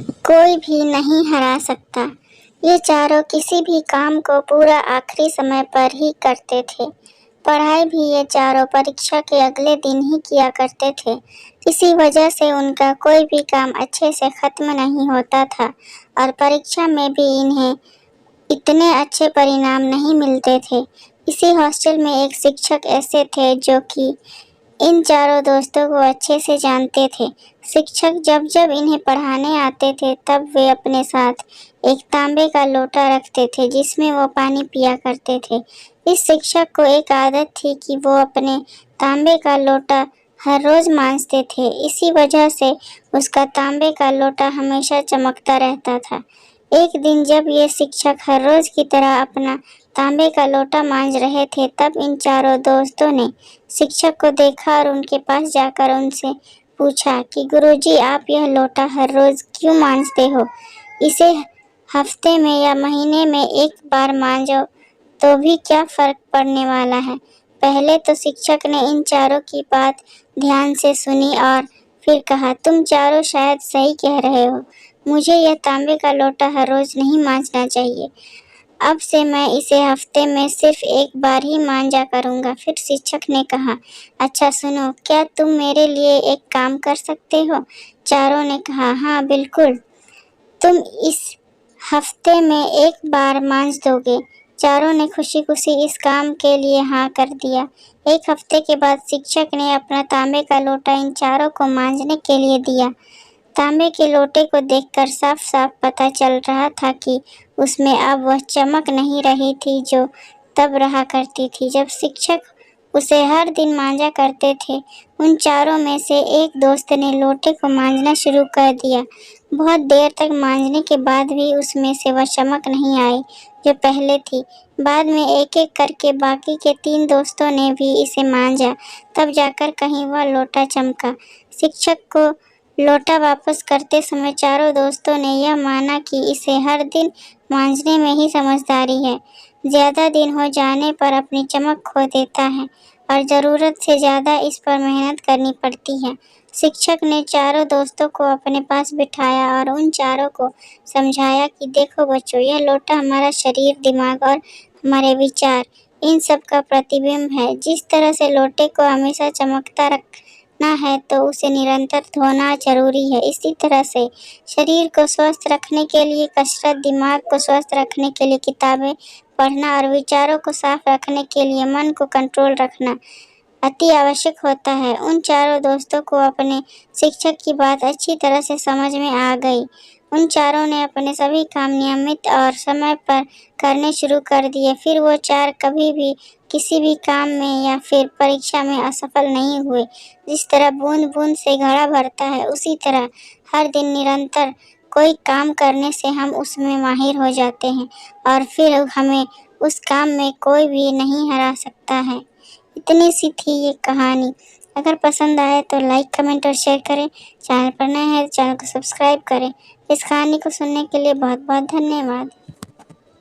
कोई भी नहीं हरा सकता। ये चारों किसी भी काम को पूरा आखिरी समय पर ही करते थे। पढ़ाई भी ये चारों परीक्षा के अगले दिन ही किया करते थे। इसी वजह से उनका कोई भी काम अच्छे से खत्म नहीं होता था और परीक्षा में भी इन्हें इतने अच्छे परिणाम नहीं मिलते थे। इसी हॉस्टल में एक शिक्षक ऐसे थे जो कि इन चारों दोस्तों को अच्छे से जानते थे। शिक्षक जब जब इन्हें पढ़ाने आते थे तब वे अपने साथ एक तांबे का लोटा रखते थे जिसमें वो पानी पिया करते थे। इस शिक्षक को एक आदत थी कि वो अपने तांबे का लोटा हर रोज मांजते थे। इसी वजह से उसका तांबे का लोटा हमेशा चमकता रहता था। एक दिन जब ये शिक्षक हर रोज की तरह अपना तांबे का लोटा मांज रहे थे तब इन चारों दोस्तों ने शिक्षक को देखा और उनके पास जाकर उनसे पूछा कि गुरुजी, आप यह लोटा हर रोज क्यों मांजते हो? इसे हफ्ते में या महीने में एक बार मांजो तो भी क्या फर्क पड़ने वाला है? पहले तो शिक्षक ने इन चारों की बात ध्यान से सुनी और फिर कहा, तुम चारों शायद सही कह रहे हो। मुझे यह तांबे का लोटा हर रोज नहीं मांजना चाहिए। अब से मैं इसे हफ्ते में सिर्फ एक बार ही मांजा करूँगा। फिर शिक्षक ने कहा, अच्छा सुनो, क्या तुम मेरे लिए एक काम कर सकते हो? चारों ने कहा, हाँ बिल्कुल। तुम इस हफ्ते में एक बार मांज दोगे? चारों ने खुशी खुशी इस काम के लिए हाँ कर दिया। एक हफ्ते के बाद शिक्षक ने अपना तांबे का लोटा इन चारों को मांजने के लिए दिया। तांबे के लोटे को देखकर साफ साफ पता चल रहा था कि उसमें अब वह चमक नहीं रही थी जो तब रहा करती थी जब शिक्षक उसे हर दिन मांजा करते थे। उन चारों में से एक दोस्त ने लोटे को मांजना शुरू कर दिया। बहुत देर तक मांजने के बाद भी उसमें से वह चमक नहीं आई जो पहले थी। बाद में एक एक करके बाकी के 3 दोस्तों ने भी इसे मांजा, तब जाकर कहीं वह लोटा चमका। शिक्षक को लोटा वापस करते समय चारों दोस्तों ने यह माना कि इसे हर दिन मांजने में ही समझदारी है। ज़्यादा दिन हो जाने पर अपनी चमक खो देता है और ज़रूरत से ज़्यादा इस पर मेहनत करनी पड़ती है। शिक्षक ने चारों दोस्तों को अपने पास बिठाया और उन चारों को समझाया कि देखो बच्चों, यह लोटा हमारा शरीर, दिमाग और हमारे विचार, इन सब का प्रतिबिंब है। जिस तरह से लोटे को हमेशा चमकता रखना है तो उसे निरंतर धोना जरूरी है। इसी तरह से शरीर को स्वस्थ रखने के लिए कसरत, दिमाग को स्वस्थ रखने के लिए किताबें पढ़ना और विचारों को साफ रखने के लिए मन को कंट्रोल रखना अति आवश्यक होता है। उन चारों दोस्तों को अपने शिक्षक की बात अच्छी तरह से समझ में आ गई। उन चारों ने अपने सभी काम नियमित और समय पर करने शुरू कर दिए। फिर वो चार कभी भी किसी भी काम में या फिर परीक्षा में असफल नहीं हुए। जिस तरह बूंद बूंद से घड़ा भरता है, उसी तरह हर दिन निरंतर कोई काम करने से हम उसमें माहिर हो जाते हैं और फिर हमें उस काम में कोई भी नहीं हरा सकता है। इतनी सी थी ये कहानी। अगर पसंद आए तो लाइक, कमेंट और शेयर करें। चैनल पर नए हैं तो चैनल को सब्सक्राइब करें। इस कहानी को सुनने के लिए बहुत बहुत धन्यवाद।